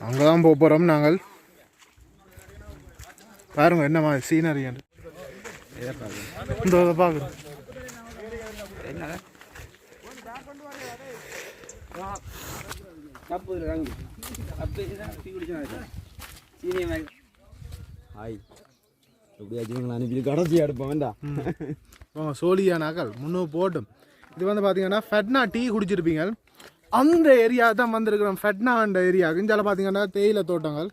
அங்கதான் போறோம் நாங்கள். பாருங்க என்ன மாதிரி சீனரி இந்த பாக்குறோம். சோழியானாக்கள் முன்னூறு போட்டும். இது வந்து பார்த்தீங்கன்னா ஃபெட்னா டீ குடிச்சிருப்பீங்க. அந்த ஏரியா தான் வந்திருக்கிறோம். ஃபெட்னா அந்த ஏரியாவுக்கு இங்கே பார்த்தீங்கன்னா தேயிலை தோட்டங்கள்.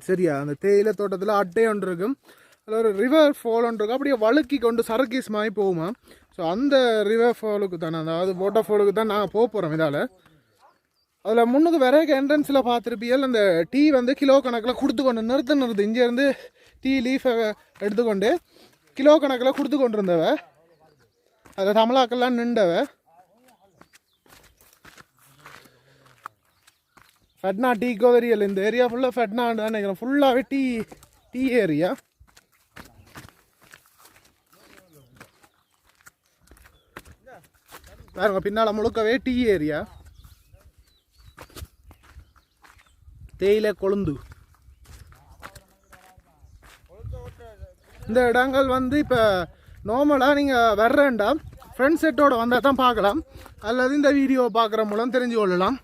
சரியா, அந்த தேயிலை தோட்டத்தில் அட்டை ஒன்று இருக்கும். அதில் ஒரு ரிவர் ஃபால் ஒன்று இருக்கும். அப்படியே வழுக்கி கொண்டு சரக்கீஸ் மாதிரி போகுமா. ஸோ அந்த ரிவர் ஃபாலுக்கு தானே, அதாவது வாட்டர் ஃபாலுக்கு தான் நாங்கள் போக போகிறோம். இதால் அதில் முன்னுக்கு விறகு என்ட்ரன்ஸில் பார்த்துருப்பியல் அந்த டீ வந்து கிலோ கணக்கில் கொடுத்து கொண்டு நிறுத்து இங்கேருந்து டீ லீஃபை எடுத்துக்கொண்டு கிலோ கணக்கில் கொடுத்து கொண்டு இருந்தவ. அதில் தமிழாக்கெல்லாம் நின்றவ. ஃபெட்னா டீ கோதரியல் இந்த ஏரியா ஃபுல்லாக ஃபெட்னான்னு தான் நினைக்கிறேன். ஃபுல்லாகவே டீ ஏரியா. பாருங்க பின்னால் முழுக்கவே டீ ஏரியா. தேயிலை கொழுந்து. இந்த இடங்கள் வந்து இப்போ நார்மலாக நீங்கள் வர்றேன்டா ஃப்ரெண்ட் செட்டோட வந்தால் தான் பார்க்கலாம், அல்லது இந்த வீடியோவை பார்க்குற மூலம் தெரிஞ்சு கொள்ளலாம்.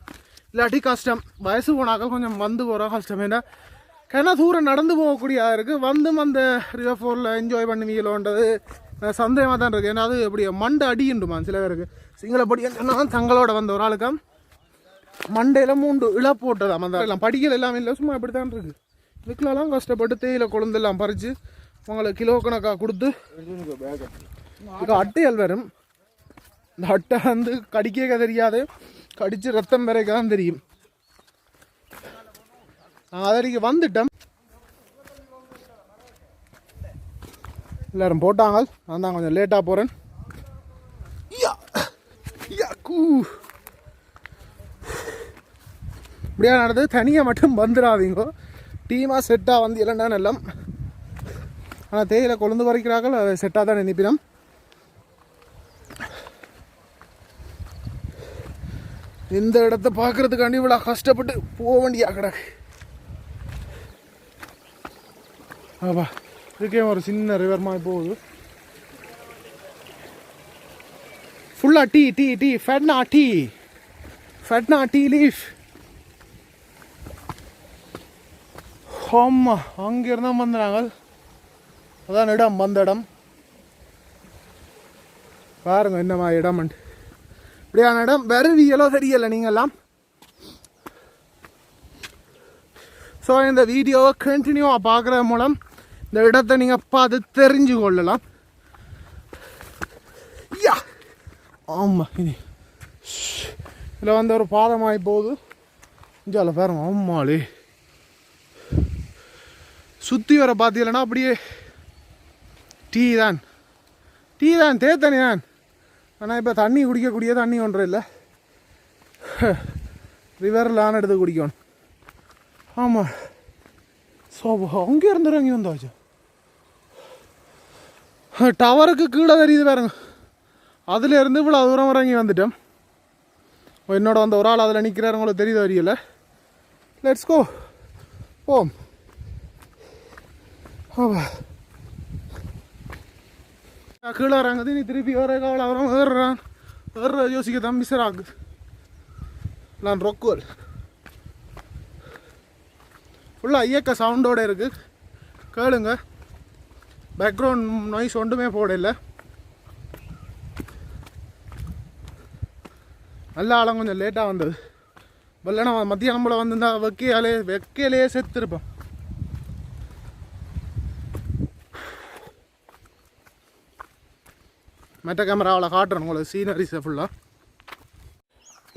இல்லாட்டி கஷ்டம், வயசு போனாக்கள் கொஞ்சம் வந்து போகிற கஷ்டம். ஏன்னா கிண தூரம் நடந்து போகக்கூடிய இருக்குது. வந்தும் அந்த ரிவர் ஃபாலில் என்ஜாய் பண்ணுவீங்களோன்றது சந்தேகமாக தான் இருக்குது. ஏன்னா அது எப்படி மண்டை அடியுண்டுமா சில பேருக்கு. சிங்களப்படி என்னன்னா தங்களோட வந்த ஒரு ஆளுக்கு மண்டையில் 3 இழ போட்டதாம். அந்த எல்லாம் படிக்கல் எல்லாம் இல்லை, சும்மா இப்படி தான் இருக்குது. இதுக்குலாம் கஷ்டப்பட்டு தேயிலை கொழுந்தெல்லாம் பறித்து உங்களுக்கு கிலோ கணக்காக கொடுத்து இதுக்கு அட்டையல் வரும். இந்த அட்டை வந்து கடிக்க தெரியாது, கடித்து ரத்தம் வரைக்க தான் தெரியும். நான் அதற்கு வந்துட்டேன். எல்லோரும் போட்டாங்க. நான் தான் கொஞ்சம் லேட்டாக போகிறேன். இப்படியா நடந்தது. தனியாக மட்டும் வந்துடாதீங்க, டீமாக செட்டாக வந்து இல்லைன்னா எல்லாம். ஆனால் தேயிலை கொழுந்து பறிக்கிறார்கள், அதை செட்டாக தான் நினைப்பினோம். இந்த இடத்த பார்க்கறதுக்காண்டி இவ்வளோ கஷ்டப்பட்டு போக வேண்டிய கிடக்கு. ஆப்பா, இதுக்கே ஒரு சின்ன ரிவர் மாதிரி போகுது. ஃபுல்லாக டீ ஃபெட்னா டீ லீஃப். ஆமாம், அங்கே இருந்தால் வந்துடுறாங்க. அதான் இடம், வந்த இடம் பாருங்க என்னம்மா இடம்ண்டு. இப்படியான இடம் வருவியலோ தெரியலை நீங்கள்லாம். ஸோ இந்த வீடியோவை கண்டினியூவாக பார்க்குற மூலம் இந்த இடத்தை நீங்கள் பார்த்து தெரிஞ்சு கொள்ளலாம். ஆமாம், இதில் வந்து ஒரு பாதமாகி போகுது. இஞ்சால பாருங்க, ஆமாலே சுற்றி வர பார்த்தீங்கன்னா அப்படியே டீ தான் தேத்தனி தான். ஆனால் இப்போ தண்ணி குடிக்கக்கூடிய தண்ணி ஒன்றும் இல்லை, ரிவரில் ஆன எடுத்து குடிக்கணும். ஆமாம், ஸோ அங்கே இருந்து இறங்கி வந்தாச்சு. டவருக்கு கீழே தெரியுது பாருங்க, அதில் இருந்து இவ்வளோ தூரம் இறங்கி வந்துட்டோம். என்னோட வந்த ஒரு ஆள் அதில் நிற்கிறாரு, உங்களுக்கு தெரியுது வரையில. லெட்ஸ் கோ போம். கீழே இறங்குது, நீ திருப்பி வர கவலை வரும். ஏற யோசிக்க தான் மிஸ்ஸர் ஆகுது. நான் ரொக்குவல் ஃபுல்லாக இயக்க சவுண்டோடு இருக்குது. கேளுங்க, பேக்ரவுண்ட் நாய்ஸ் ஒன்றுமே போடல. நல்ல ஆளும் கொஞ்சம் லேட்டாக வந்தது. இல்லைனா மத்தியானம் போல் வந்திருந்தா வெக்கையிலேயே செத்துருப்பேன். மற்ற கேமராவில் காட்டுறேன் உங்களுக்கு சீனரிஸை ஃபுல்லாக.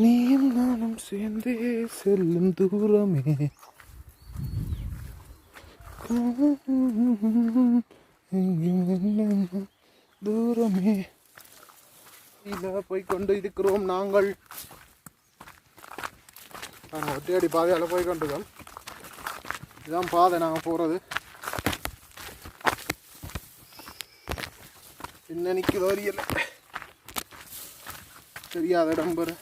நீயும் நானும் சேர்ந்தே செல்லும் தூரமே தூரமே இதில் போய்கொண்டு இருக்கிறோம் நாங்கள். நாங்கள் ஒட்டியடி பாதையால் போய் கொண்டிருக்கோம். இதுதான் பாதை நாங்கள் போகிறது. என்ன நிற்குதோ தெரியல, தெரியாத நம்பர்.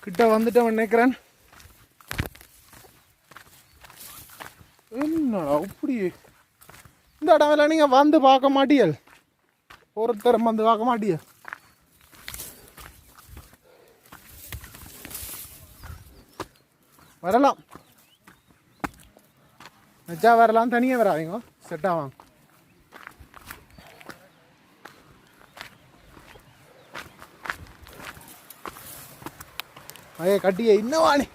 கிட்ட வந்துட்டேன் நினைக்கிறேன். என்னடா அப்படி இந்த இடமெல்லாம் நீங்கள் வந்து பார்க்க மாட்டீர்கள், ஒருத்தரம் வந்து பார்க்க மாட்டீங்க. வரலாம், நச்சா வரலாம், தனியாக வராதிங்க, செட் ஆவாங்க. அதே கட்டிய இன்னவானே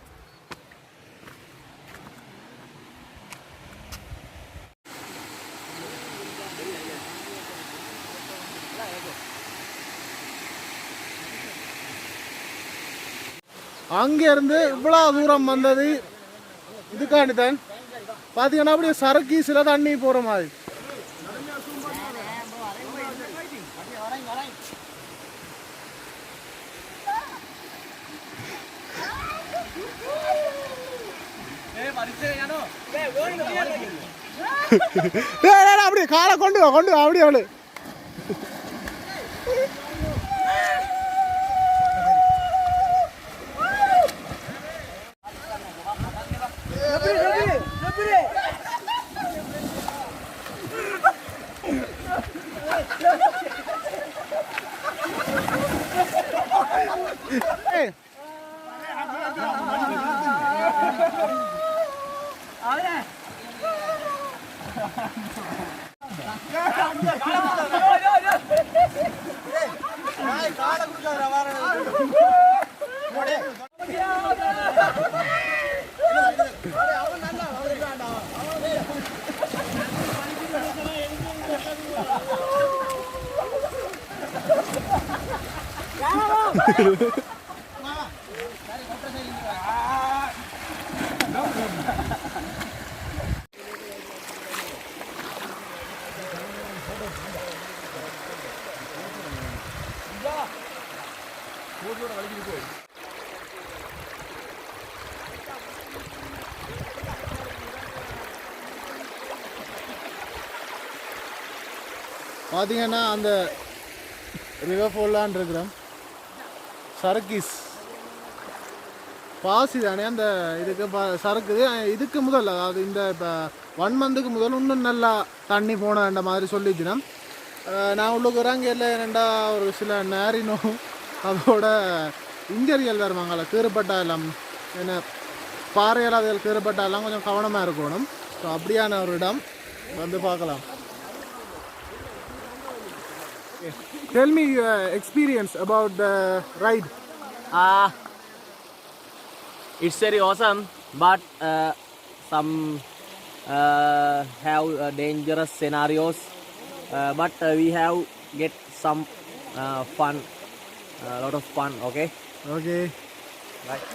அங்கேருந்து இவ்வளோ தூரம் வந்தது இதுக்காண்டி தான். பார்த்தீங்கன்னா அப்படியே சரக்கு சில தண்ணி போகிற மாதிரி. அப்படியே காலை கொண்டு வா அப்படியே அவளு. பார்த்தீங்கன்னா அந்த ரிவர் ஃபால்லான் இருக்கிறோம். சரக்கீஸ் பாசி தானே அந்த இதுக்கு சரக்கு. இதுக்கு முதல், அதாவது இந்த இப்போ 1 மந்த்துக்கு முதல் இன்னும் நல்லா தண்ணி போனன்ற மாதிரி சொல்லிச்சுன்னா நான் உள்ளுக்கு வராங்க இல்லை என்னெண்டா ஒரு சில நேரினோ அதோட இன்ஜரியல் வருவாங்கள்ல, கீறுப்பட்டா எல்லாம் என்ன பாறையால் அதில் கீறுப்பட்டா எல்லாம் கொஞ்சம் கவனமாக இருக்கணும். ஸோ அப்படியான ஒரு இடம் வந்து பார்க்கலாம். Tell me your experience about the ride. It's very awesome, but some have dangerous scenarios. But we have get some fun, a lot of fun. Okay. Okay. Right.